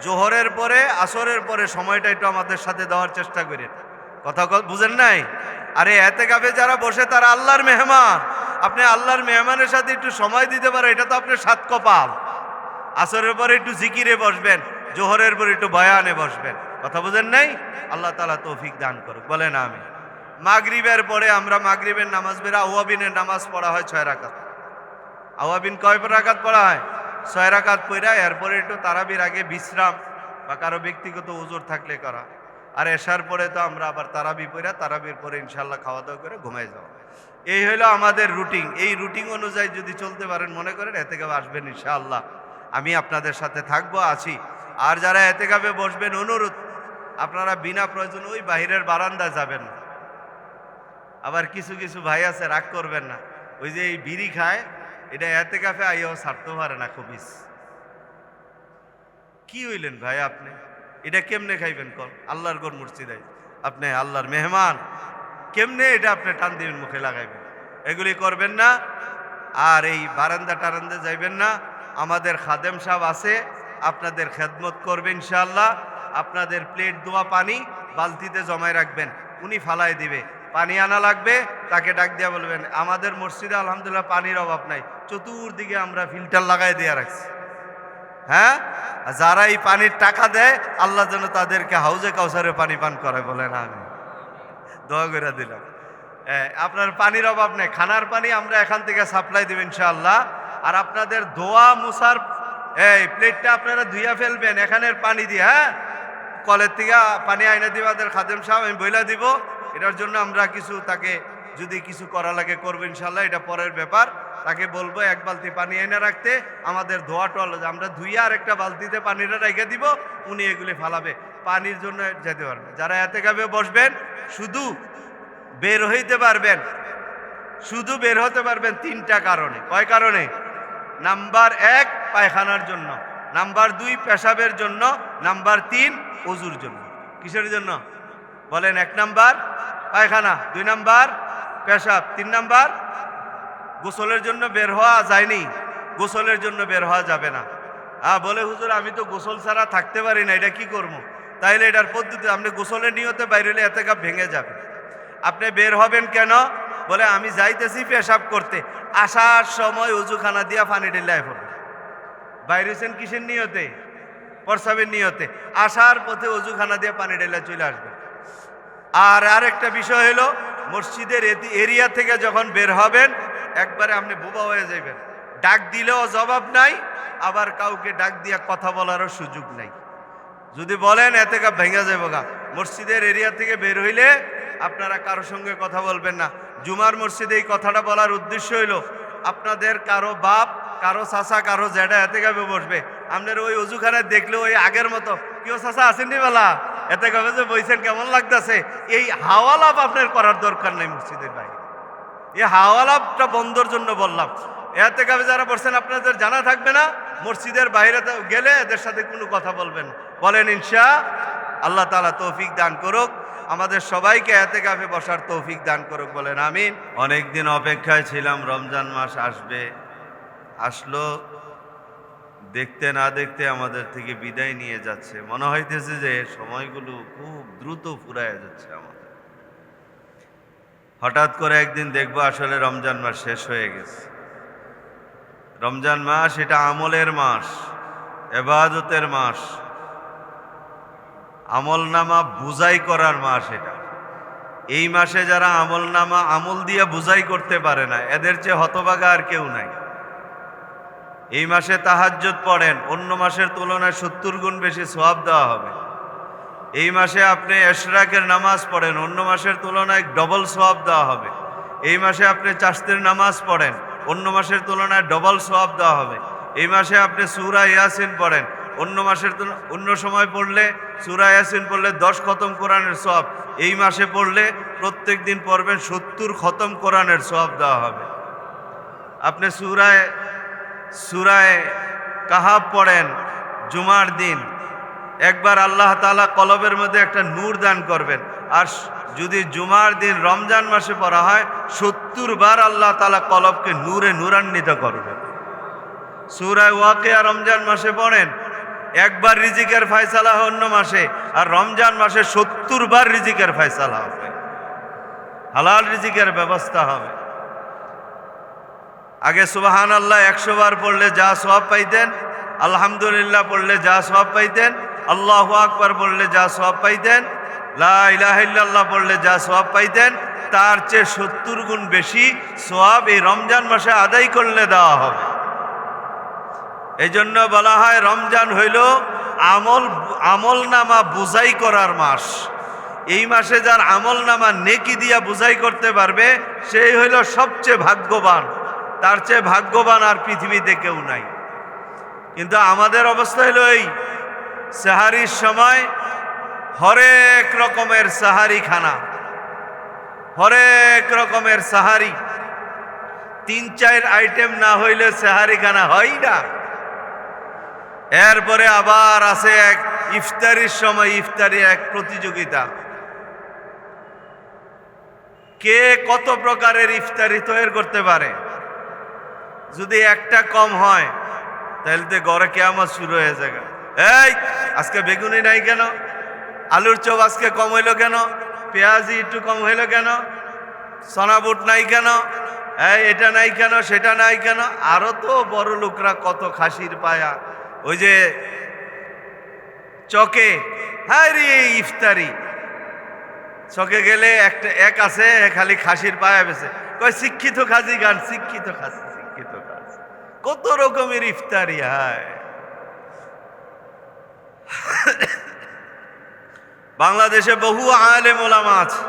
জোহরের পরে আসরের পরে সময়টা একটু আমাদের সাথে দেওয়ার চেষ্টা করেন। কথা বুঝেন নাই? আরে এতেকাফে যারা বসে তারা আল্লাহর মেহমান। আপনি আল্লাহর মেহমানের সাথে একটু সময় দিতে পারেন, এটা তো আপনার সাত কপাল। আসরের পরে একটু জিকিরে বসবেন, জোহরের পরে একটু বয়ানে বসবেন। কথা বুঝেন নাই? আল্লাহ তাআলা তৌফিক দান করুক, বলেন আমিন। মাগরিবের পরে আমরা মাগরিবের নামাজ বেরা আওয়াবিনের নামাজ পড়া হয় 6 রাকাত। আওয়াবিন কয় রাকাত পড়া হয়? 6 রাকাত পড়া। এরপরে একটু তারাবির আগে বিশ্রাম বা কারো ব্যক্তিগত ওজোর থাকলে করা। আর এশার পরে তো আমরা আবার তারাবি পড়া, তারাবির পরে ইনশাআল্লাহ খাওয়া দাওয়া করে ঘুমাই যাওয়া। এই হলো আমাদের রুটিন। এই রুটিন অনুযায়ী যদি চলতে পারেন, মনে করেন এতেকাফে আসবেন ইনশাআল্লাহ, আমি আপনাদের সাথে থাকবো, আছি। আর যারা এতেকাফে বসবেন, অনুরোধ আপনারা বিনা প্রয়োজন ওই বাহিরের বারান্দায় যাবেন না। আবার কিছু কিছু ভাই আছে, রাগ করবেন না, ওই যে এই বিড়ি খায়, এটা এতেকাফে আইয়াও ছাড়তে পারে না। খবিস কি হইলেন ভাই আপনি? এটা কেমনে খাইবেন? কল আল্লাহর ঘর মসজিদে আপনি আল্লাহর মেহমান, কেমনে এটা আপনি টান দিবেন, মুখে লাগাইবেন? এগুলি করবেন না। আর এই বারান্দা টারান্দা যাইবেন না। আমাদের খাদেম সাহেব আছে, আপনাদের খেদমত করবে ইনশাআল্লাহ। আপনাদের প্লেট ধোয়া পানি বালতিতে জমায় রাখবেন, উনি ফালাই দিবে। পানি আনা লাগবে, তাকে ডাক দিয়া বলবেন। আমাদের মসজিদে আলহামদুলিল্লাহ পানির অভাব নাই, চতুর্দিকে আমরা ফিল্টার লাগাই দিয়ে রাখছি। হ্যাঁ, যারা এই পানির টাকা দেয়, আল্লাহ যেন তাদেরকে হাউজে কাউসারে পানি পান করে, বলেন আমি দোয়া করে দিলাম। আপনার পানির অভাব নেই, খানার পানি আমরা এখান থেকে সাপ্লাই দেব ইনশাআল্লাহ। আর আপনাদের ধোয়া মুসার এই প্লেটটা আপনারা ধুইয়া ফেলবেন এখানের পানি দিয়ে। হ্যাঁ, কলের থেকে পানি আইনা দিবে আমাদের খাদেম সাহেব, আমি বইলা দিব। এটার জন্য আমরা কিছু তাকে যদি কিছু করা লাগে করবো ইনশাআল্লাহ, এটা পরের ব্যাপার। তাকে বলবো 1 বালতি পানি এনে রাখতে, আমাদের ধোয়া টল আমরা ধুইয়া আর একটা বালতিতে পানিটা রেখে দিব, উনি এগুলি ফালাবে, পানির জন্য যেতে পারবে। যারা এতেকাফে বসবেন শুধু বের হইতে পারবেন, শুধু বের হতে পারবেন 3টা কারণে। কয় কারণে? নাম্বার 1 পায়খানার জন্য, নাম্বার 2 পেশাবের জন্য, নাম্বার 3 ওযুর জন্য। কিসের জন্য বলেন? 1 নাম্বার পায়খানা, 2 নাম্বার পেশাব, 3 নাম্বার গোসলের জন্য বের হওয়া যায়নি, গোসলের জন্য বের হওয়া যাবে না। বলে হুজুর আমি তো গোসল ছাড়া থাকতে পারি না, এটা কি করবো? তাইলে এটার পদ্ধতি, আপনি গোসলের নিয়তে বাইরে হলে এতেকাফ ভেঙে যাবে। আপনি বের হবেন কেন? বলে আমি যাইতেছি পেশাব করতে, আসার সময় ওযুখানা দিয়া পানি ঢেলাই পড়বে। বাইরেছেন কিসের নিয়তে? প্রস্রাবের নিয়তে। আসার পথে ওযুখানা দিয়ে পানি ঢেলে চলে আসবে। আর আরেকটা বিষয় হলো, মসজিদের এরিয়া থেকে যখন বের হবেন একবারে আপনি বোবা হয়ে যাবেন। ডাক দিলেও জবাব নাই, আবার কাউকে ডাক দিয়া কথা বলারও সুযোগ নাই। যদি বলেন এতেকাফ ভেঙে যাবে গা। মসজিদের এরিয়া থেকে বের হইলে আপনারা কারোর সঙ্গে কথা বলবেন না। জুমার মসজিদে এই কথাটা বলার উদ্দেশ্য হইল, আপনাদের কারো বাপ, কারো চাচা, কারো জেঠা এতেকাফে বসবে, আপনার ওই ওযুখানে দেখলে ওই আগের মতো কেউ চাচা আসেননি বেলা এতেকাফে যে বইছেন কেমন লাগতেছে, এই হাওয়ালাপ আপনার করার দরকার নাই মসজিদের বাইরে। এই হাওয়ালাপটা বন্ধর জন্য বললাম। এতেকাফে যারা বসছেন আপনাদের জানা থাকবে না, মসজিদের বাইরে গেলে এদের সাথে কোনো কথা বলবেন না। বলেন ইনশাআল্লাহ তাআলা তৌফিক দান করুক, আমাদের সবাইকে এতেকাফে বসার তৌফিক দান করুক, বলেন আমিন। অনেকদিন অপেক্ষায় ছিলাম, রমজান মাস আসবে, আসলো, দেখতে না দেখতে আমাদের থেকে বিদায় নিয়ে যাচ্ছে। মনে হইতেছে যে সময়গুলো খুব দ্রুত ফুরায় যাচ্ছে আমাদের। হঠাৎ করে একদিন দেখবো আসলে রমজান মাস শেষ হয়ে গেছে। রমজান মাস এটা আমলের মাস, ইবাদতের মাস, আমলনামা বুঝাই করার মাস। এটা এই মাসে যারা আমলনামা আমল দিয়ে বুঝাই করতে পারে না, এদের চেয়ে হতভাগা আর কেউ নাই। এই মাসে তাহাজ্জুদ পড়েন, অন্য মাসের তুলনায় 70 গুণ বেশি সওয়াব দেওয়া হবে। এই মাসে আপনি ইশরাকের নামাজ পড়েন, অন্য মাসের তুলনায় ডবল সওয়াব দেওয়া হবে। এই মাসে আপনি চাশতের নামাজ পড়েন, অন্য মাসের তুলনায় ডবল সওয়াব দেওয়া হবে। এই মাসে আপনি সূরা ইয়াসিন পড়েন, অন্য সময় পড়লে সূরা ইয়াসিন পড়লে 10 খতম কোরআনের সওয়াব, এই মাসে পড়লে প্রত্যেক দিন পড়বেন 70 খতম কোরআনের সওয়াব দেওয়া হবে। আপনি সূরায়ে কাহাফ পড়েন জুমার দিন, একবার আল্লাহ তাআলা কলবের মধ্যে একটা নূর দান করবেন। আর যদি জুমার দিন রমজান মাসে পড়া হয় 70 বার আল্লাহ তাআলা কলবকে নূরে নূরান্বিত করবেন। সূরা ওয়াকিয়া রমজান মাসে পড়েন, একবার রিজিকের ফয়সালা হয় অন্য মাসে, আর রমজান মাসে 70 বার রিজিকের ফয়সালা হবে, হালাল রিজিকের ব্যবস্থা হবে। আগে সুবহানাল্লাহ 100 বার পড়লে যা সওয়াব পাইতেন, আলহামদুলিল্লাহ পড়লে যা সওয়াব পাইতেন, আল্লাহু আকবার পড়লে যা সওয়াব পাইতেন, লা ইলাহা ইল্লাল্লাহ পড়লে যা সওয়াব পাইতেন, তার চেয়ে 70 গুণ বেশি সওয়াব এই রমজান মাসে আদায় করলে দেওয়া হবে। এই জন্য বলা হয় রমজান হইল আমলনামা বুঝাই করার মাস। এই মাসে যার আমলনামা নেকি দিয়া বুঝাই করতে পারবে সেই হইল সবচেয়ে ভাগ্যবান। তার চেয়ে ভাগ্যবান আর পৃথিবীতে কেউ নাই। কিন্তু আমাদের অবস্থা হলো এই, সাহারির সময় হরেক রকমের সাহারি খানা, হরেক রকমের সাহারি, 3-4 আইটেম না হইলে সাহারি খানা হয় না। এরপরে আবার আছে এক ইফতারির সময় ইফতারি এক প্রতিযোগিতা, কে কত প্রকারের ইফতারি তৈরি করতে পারে। যদি একটা কম হয় তাহলে তো ঘরে কিয়ামত শুরু হয়ে যাবে। এই আজকে বেগুনি নাই কেন, আলুর চপ আজকে কম হইল কেন, পেঁয়াজি একটু কম হইল কেন, সোনা বুট নাই কেন, এই এটা নাই কেন, সেটা নাই কেন। আরো তো বড় লোকরা কত খাসির পায়া, ওই যে চকে, হ্যাঁ রে ইফতারি চকে গেলে এক আছে খালি খাসির পায়া বেছে, কয় শিক্ষিত খাসি গান, শিক্ষিত খাসি, শিক্ষিত খাসি, কত রকমের ইফতারি। হয় বাংলাদেশে বহু আলেম ওলামা আছে,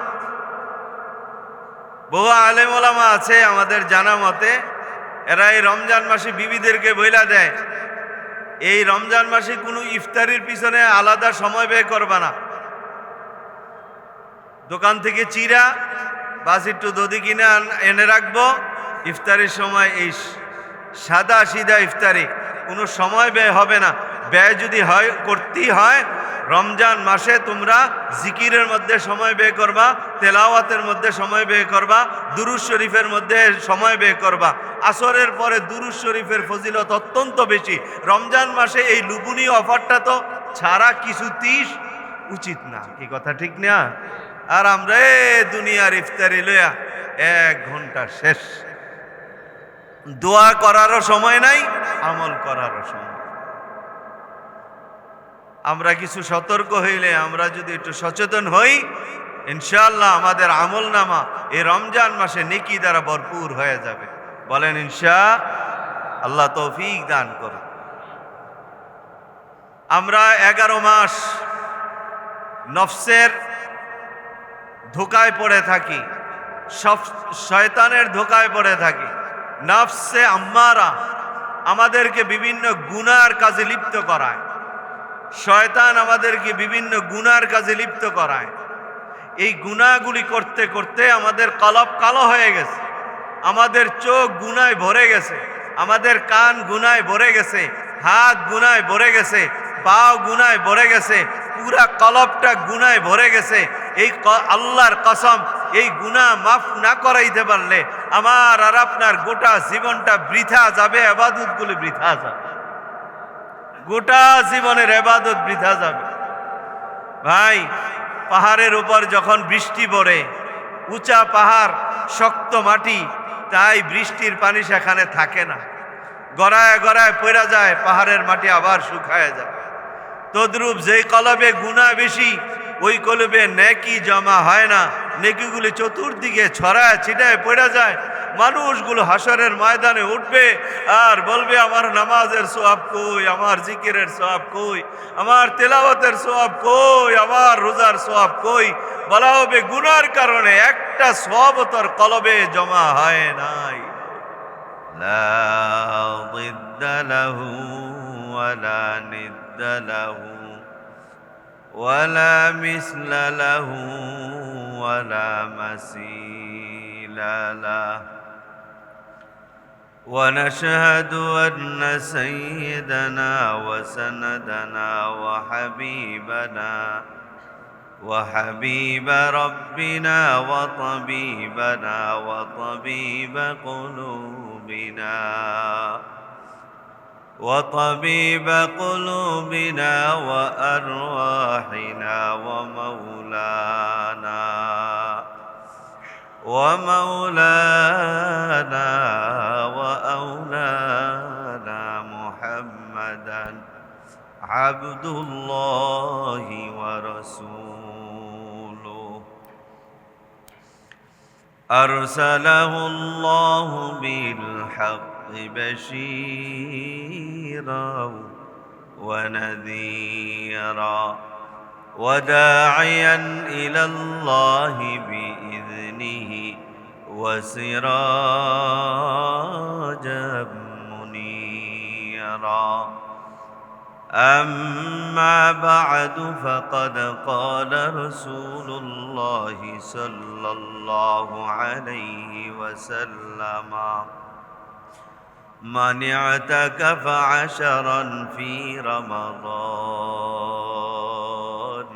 বহু আলেম ওলামা আছে আমাদের জানা মতে। এরা এই রমজান মাসে বিবিদেরকে বইলা দেয়, এই রমজান মাসে কোনো ইফতারির পিছনে আলাদা সময় ব্যয় করবা না। দোকান থেকে চিরা বাস একটু দধি কিনে এনে রাখবো, ইফতারির সময় এই সাদা সিধা ইফতারি, কোনো সময় ব্যয় হবে না। ব্যয় যদি হয় করতেই হয়, রমজান মাসে তোমরা জিকিরের মধ্যে সময় ব্যয় করবা, তেলাওয়াতের মধ্যে সময় ব্যয় করবা, দুরূদ শরীফের মধ্যে সময় ব্যয় করবা। আসরের পরে দুরূদ শরীফের ফজিলত অত্যন্ত বেশি। রমজান মাসে এই লুবনীয় অফারটা তো ছাড়া কিছুতেই উচিত না, কি কথা ঠিক না? আর আমরা দুনিয়ার ইফতারি লইয়া 1 ঘন্টা শেষ, দোয়া করারও সময় নাই, আমল করারও সময়। আমরা কিছু সতর্ক হইলে, আমরা যদি একটু সচেতন হই, ইনশাআল্লাহ আমাদের আমলনামা এই রমজান মাসে নেকি দ্বারা ভরপুর হয়ে যাবে। বলেন ইনশাআল্লাহ, তৌফিক দান করুন। আমরা 11 মাস নফসের ধোকায় পড়ে থাকি, সব শয়তানের ধোকায় পড়ে থাকি। নফসে আম্মারা আমাদেরকে বিভিন্ন গুনার কাজে লিপ্ত করায়, শয়তান আমাদেরকে বিভিন্ন গুনার কাজে লিপ্ত করায়। এই গুনাহগুলি করতে করতে আমাদের কলব কালো হয়ে গেছে, আমাদের চোখ গুনায় ভরে গেছে, আমাদের কান গুনায় ভরে গেছে, হাত গুনায় ভরে গেছে, পাও গুনায় ভরে গেছে, পুরা কলবটা গুনায় ভরে গেছে। এই আল্লাহর কসম, এই গুনাহ মাফ না করাইতে পারলে আমার আর আপনার গোটা জীবনটা বৃথা যাবে, ইবাদতগুলি বৃথা যাবে। গোটা জীবনের ইবাদত বৃথা যাবে। ভাই, পাহাড়ের উপর যখন বৃষ্টি পড়ে, উঁচা পাহাড়, শক্ত মাটি, তাই বৃষ্টির পানি সেখানে থাকে না, গড়ায় গড়ায় পড়া যায়, পাহাড়ের মাটি আবার শুকায় যায়। তদ্রূপ যেই কলবে গুনাহ বেশি, ওই কলবে নেকি জমা হয় না, নেকিগুলি চতুর্দিকে ছড়ায় ছিটায় পড়া যায়। মানুষগুলো হাসরের ময়দানে উঠবে আর বলবে, আমার নামাজের সওয়াব কই, আমার জিকিরের সওয়াব কই, আমার তেলাওয়াতের সওয়াব কই, আমার রোজার সওয়াব কই। বলা হবে, গুনার কারণে একটা সওয়াবও তোর কলবে জমা হয় নাই। লা যিদ্দা লাহু ওয়ালা নিদ্দা লাহু ওয়ালা মিসলা লাহু ওয়ালা মাসিলা লাহু। ونشهد أن سيدنا وسندنا وحبيب ربنا وطبيبنا وطبيب قلوبنا وأرواحنا ومولانا وأولانا محمدا عبد الله ورسوله أرسله الله بالحق بشيرا ونذيرا وداعيا إلى الله بإذنه وسراجا منيرا. أما بعد، فقد قال رسول الله صلى الله عليه وسلم: من اعتكف 10 في رمضان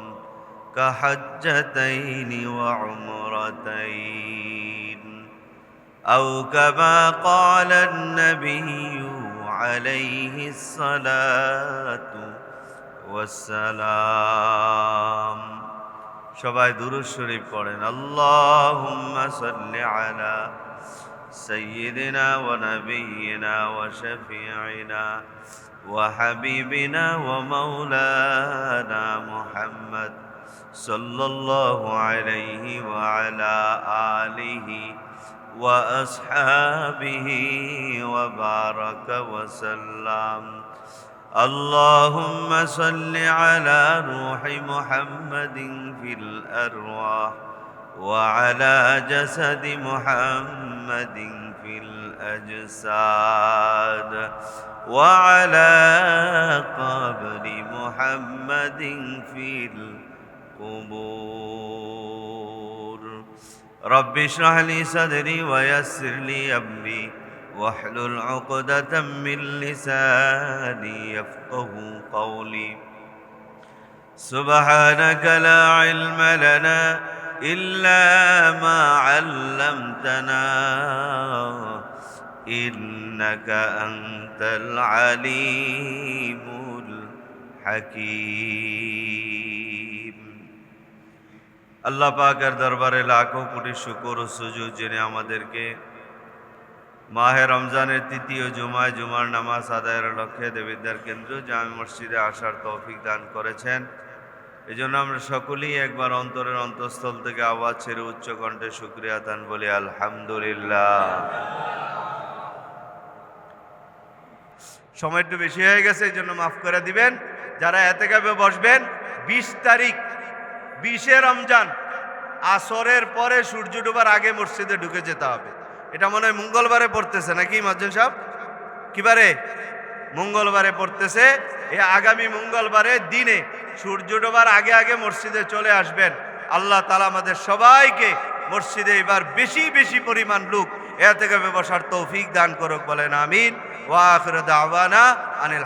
كحجتين وعمرتين، أو كما قال النبي عليه الصلاة والسلام. সবাই দুরূদ শরীফ পড়েন। আল্লাহুম্মা সাল্লি আলা সাইয়্যিদিনা ওয়া নাবিয়্যিনা ওয়া শাফিঈনা ওয়া হাবিবিনা ওয়া মাওলানা মুহাম্মদ সাল্লাল্লাহু আলাইহি ওয়া আলা আলিহি ওয়া আসহাবিহি ওয়া বারাকা ওয়া সাল্লাম. اللهم صل على روح محمد في الأرواح وعلى جسد محمد في الأجساد وعلى قبر محمد في القبور. رب اشرح لي صدري ويسر لي أمري واحلل عقدة من لساني يفقهوا قولي. سبحانك لا علم لنا إلا ما علمتنا إنك أنت العليم الحكيم. আল্লাহ পাকের দরবারে লাখো কোটি শুকর ও সুজুদ যিনি আমাদেরকে মাহে রমজানের তৃতীয় জুমার নামাজ আদায়ের লক্ষ্যে দেবিদ্বার কেন্দ্র জামে মসজিদে আসার তৌফিক দান করেছেন। এই জন্য আমরা সকলেই একবার অন্তরের অন্তঃস্থল থেকে আওয়াজ ছেড়ে উচ্চ কণ্ঠে শুকরিয়া দান বলি আলহামদুলিল্লাহ। সময় একটু বেশি হয়ে গেছে, এই জন্য মাফ করে দিবেন। যারা এতেকাবে বসবেন, 20 তারিখ 20 রমজান আসরের পরে সূর্য ডোবার আগে মসজিদে ঢুকে যেতে হবে। এটা মনে হয় মঙ্গলবারে পড়তেছে নাকি মাজুন সাহেব? কিবারে? মঙ্গলবারে পড়তেছে। এই আগামী মঙ্গলবারে দিনে সূর্য ডোবার আগে আগে মসজিদে চলে আসবেন। আল্লাহ তাআলা আমাদের সবাইকে মসজিদে এবার বেশি বেশি পরিমাণ লোক ইতিকাফে বসার তৌফিক দান করুক, বলেন আমিন। ওয়া আখিরু দাওয়ানা আনিল